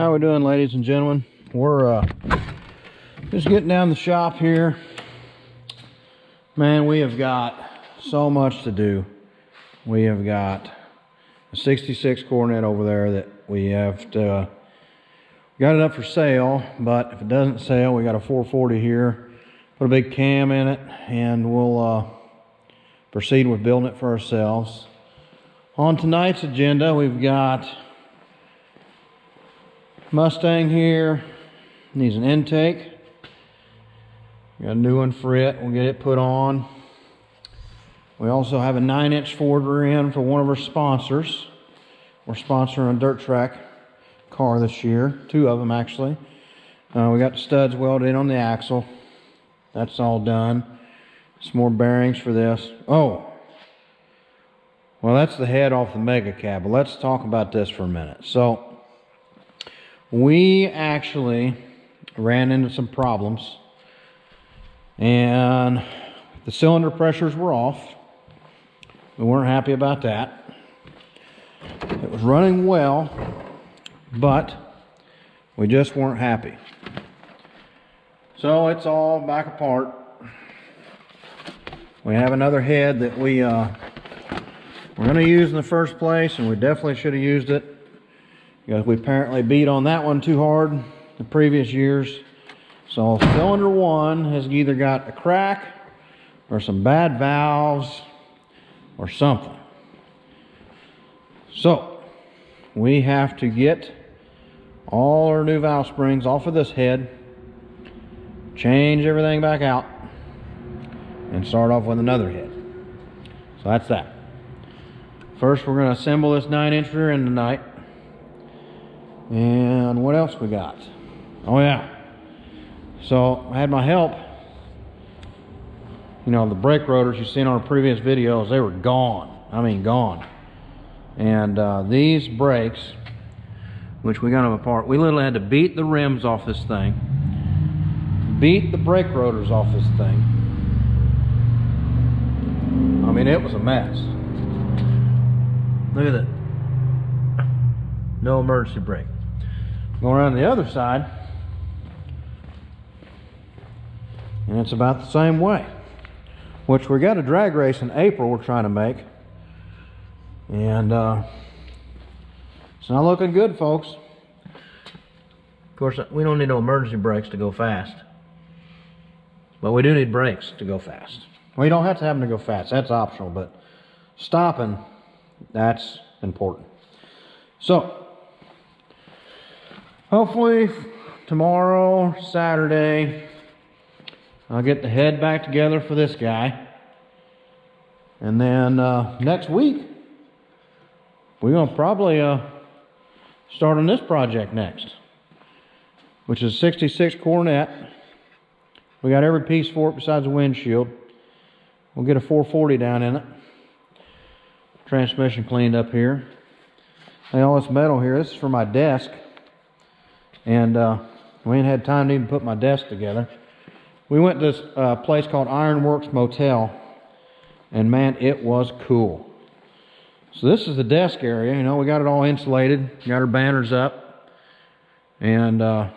How we doing, ladies and gentlemen? We're just getting down the shop here. Man, we have got so much to do. We have got a 66 Coronet over there that we have to got it up for sale, but if it doesn't sell, we got a 440 here. Put a big cam in it, and we'll proceed with building it for ourselves. On tonight's agenda, we've got Mustang here. Needs an intake. Got a new one for it. We'll get it put on. We also have a 9-inch Ford rear end for one of our sponsors. We're sponsoring a dirt track car this year. 2 of them, actually. We got the studs welded in on the axle. That's all done. Some more bearings for this. Oh, well, that's the head off the Mega Cab. But let's talk about this for a minute. So, we actually ran into some problems, and the cylinder pressures were off. We weren't happy about that. It was running well, but we just weren't happy. So it's all back apart. We have another head that we're going to use in the first place, and we definitely should have used it, because we apparently beat on that one too hard the previous years. So cylinder 1 has either got a crack or some bad valves or something. So we have to get all our new valve springs off of this head, change everything back out, and start off with another head. So that's that. First, we're going to assemble this 9-inch rear end tonight. And what else we got? Oh yeah, so I had my help. You know, the brake rotors you've seen on our previous videos, they were gone. I mean gone. And these brakes, which we got them apart, we literally had to beat the rims off this thing, beat the brake rotors off this thing. I mean, it was a mess. Look at that. No emergency brake. Going around the other side, and it's about the same way. Which we got a drag race in April we're trying to make, and it's not looking good, folks. Of course, we don't need no emergency brakes to go fast, but we do need brakes to go fast. Well, you don't have to have them to go fast, that's optional, but stopping, that's important. So hopefully tomorrow, Saturday, I'll get the head back together for this guy. And then next week, we're going to probably start on this project next, which is 66 Coronet. We got every piece for it besides the windshield. We'll get a 440 down in it. Transmission cleaned up here. And all this metal here, this is for my desk. And we ain't had time to even put my desk together. We went to this place called Ironworks Motel, and man, it was cool. So this is the desk area. You know, we got it all insulated, got our banners up, and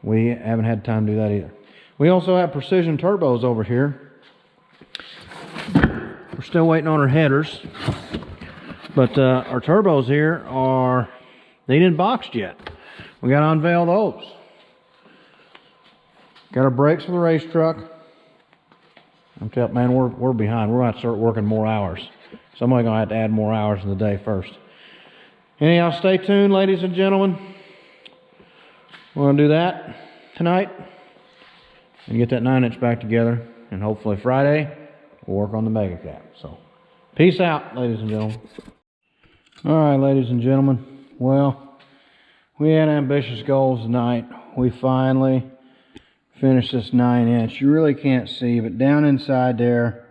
we haven't had time to do that either. We also have precision turbos over here. We're still waiting on our headers, but our turbos here are, they didn't boxed yet. We got to unveil those. Got our brakes for the race truck. I'm telling you, man, we're behind. We're going to have to start working more hours. Somebody's going to have to add more hours in the day first. Anyhow, stay tuned, ladies and gentlemen. We're going to do that tonight and get that 9-inch back together. And hopefully Friday, we'll work on the Mega Cab. So, peace out, ladies and gentlemen. All right, ladies and gentlemen. Well, we had ambitious goals tonight. We finally finished this 9-inch. You really can't see, but down inside there,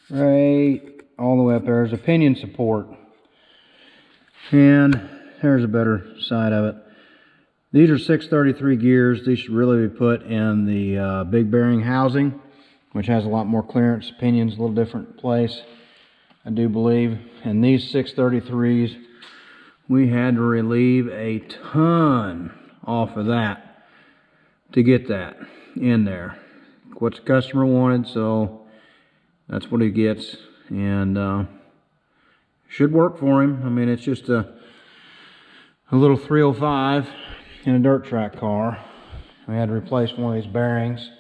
right all the way up there, is a pinion support. And here's a better side of it. These are 633 gears. These should really be put in the big bearing housing, which has a lot more clearance. Pinion's a little different place, I do believe. And these 633s we had to relieve a ton off of that to get that in there. What the customer wanted, so that's what he gets, and should work for him. I mean, it's just a little 305 in a dirt track car. We had to replace one of these bearings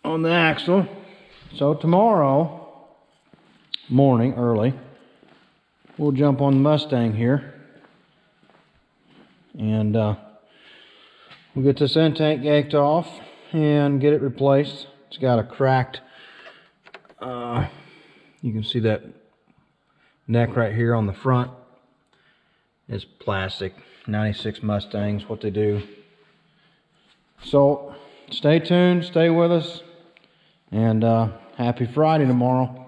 on the axle. So tomorrow morning, early, we'll jump on the Mustang here, and we'll get this intake gate off and get it replaced. It's got a cracked, you can see that neck right here on the front. It's plastic. 96 Mustangs, what they do. So stay tuned, stay with us, and happy Friday tomorrow.